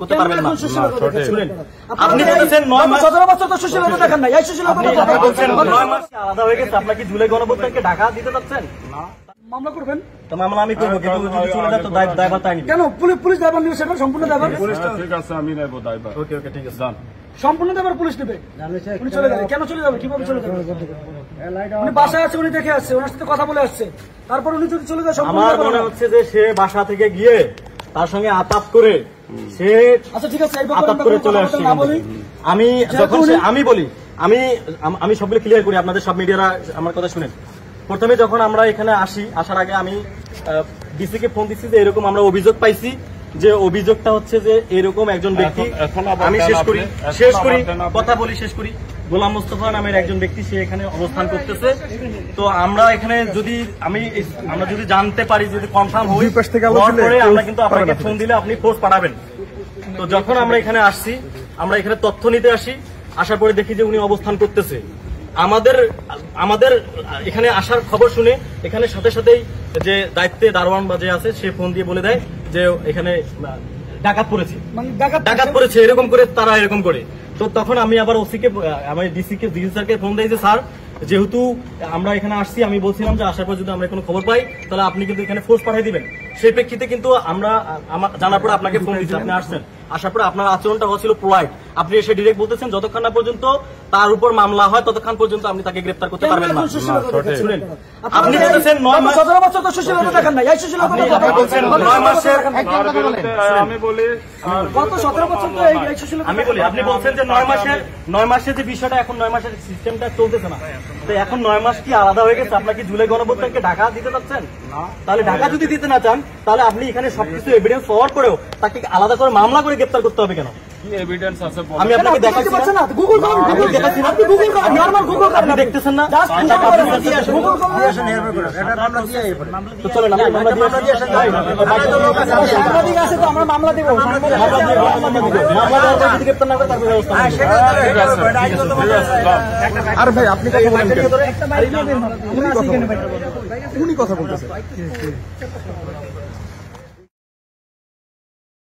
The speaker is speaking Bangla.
করতে পারবেন না। শুনেন, আপনি বলছেন 9 মাস 17 বছর তো সুশীলতা দেখেন না, এই সুশীলতা বলছেন 9 মাস আলাদা হয়ে গেছে। আপনাকে জুলাই গণঅভ্যুত্থানকে ঢাকা দিতে চাচ্ছেন না? মামলা করবেন তো মামলা আমি করব, কিন্তু যদি চলে যায় তো দায়ভার তাই নিবে। কেন পুলিশ দায়ভার নিবে? সেটা সম্পূর্ণ দায়ভার পুলিশ। ঠিক আছে, আমি নেব দায়ভার। ওকে ঠিক আছে, যান। সম্পূর্ণ দায়ভার পুলিশ নেবে। উনি চলে যাবে, কেন চলে যাবে? কিভাবে চলে যাবে? উনি বাসায় আছে, উনি দেখে আসছে, ওনার সাথে কথা বলে আসছে, তারপর উনি যদি চলে যায় সম্পূর্ণ। আমার মনে হচ্ছে যে সে বাসা থেকে গিয়ে তার সঙ্গে আতাপ করে সে, আচ্ছা ঠিক আছে, আতাপ করে চলে আসছে। আমি যখন আমি সবগুলো ক্লিয়ার করি, আপনাদের সব মিডিয়ারা আমার কথা শুনেন। প্রথমে যখন আমরা এখানে আসার আগে আমি ডিসি কে ফোন দিচ্ছি যে এরকম আমরা অভিযোগ পাইছি, যে অভিযোগটা হচ্ছে যে এরকম একজন ব্যক্তি, আমি শেষ করি কথা বলি, শেষ করি। গোলাম মোস্তফা নামের একজন ব্যক্তি সে এখানে অবস্থান করতেছে। তো আমরা এখানে আমরা যদি জানতে পারি, যদি কনফার্ম হই, পরে আমরা কিন্তু আপনাকে ফোন দিলে আপনি ফোর্স পাঠাবেন। তো যখন আমরা এখানে আসছি, আমরা এখানে তথ্য নিতে আসার পরে দেখি যে উনি অবস্থান করতেছে। আমাদের এখানে আসার খবর শুনে এখানে সাথে সাথেই যে দায়িত্বে দারোয়ান বাজে আছে, সে ফোন দিয়ে বলে দেয় যে এখানে ডাকাত পড়েছে, এরকম করে তারা এরকম করে। তো তখন আমি আবার ওসিকে, আমি ডিসি স্যারকে ফোন দিই যে স্যার, যেহেতু আমরা এখানে আসছি, আমি বলছিলাম যে আসার পর যদি আমরা কোনো খবর পাই তাহলে আপনি কিন্তু এখানে ফোর্স পাঠিয়ে দিবেন। সেই প্রেক্ষিতে কিন্তু আমরা জানার পরে আপনাকে ফোন দিচ্ছি, আপনি আসছেন। আসার পরে আপনার আচরণটা হচ্ছিল প্রোয়াইড। আপনি এসে ডিরেক্ট বলতেছেন যতক্ষণ না পর্যন্ত তার উপর মামলা হয় ততক্ষণ পর্যন্ত আপনি তাকে গ্রেফতার করতে পারবেন না। শুনেন, আপনি বলতেছেন 9 মাস 17 বছর তো সুশীলতা দেখেন না, এই সুশীলতা বলছেন 9 মাসের। আমি বলি গত 17 বছর তো এই সুশীলতা আমি বলি। আপনি বলছেন যে 9 মাসের যে বিষয়টা, এখন 9 মাসের সিস্টেমটা চলতেছে না, তো এখন 9 মাস কি আলাদা হয়ে গেছে? আপনাকে জুলাই গণঅভ্যুত্থানকে ঢাকা দিতে চাচ্ছেন না? তাহলে ঢাকা যদি দিতে না চান তাহলে আপনি এখানে সবকিছু এভিডেন্স পাওয়ার পরেও তাকে আলাদা করে মামলা করে গ্রেফতার করতে হবে কেন? এভিডেন্স আছে আমি আপনাকে দেখাচ্ছি না, গুগল করুন, গুগল দেখাচ্ছি না, আপনি গুগল করুন, নরমাল গুগল করুন, আপনি দেখতেছেন না? আপনি দিয়ে আসেন, গুগল করুন, দিয়ে আসেন, এরপর করে এটা মামলা দিয়ে এরপর তো চলেন, আমরা মামলা দিয়ে আসেন। মামলা দিয়ে আসে তো আমরা মামলা দেব, মামলা যদি গ্রেফতার না করে তারপর ব্যবস্থা হবে। ঠিক আছে, আর ভাই আপনি কথা বলেন কেন? উনি কথা বলতেছেন।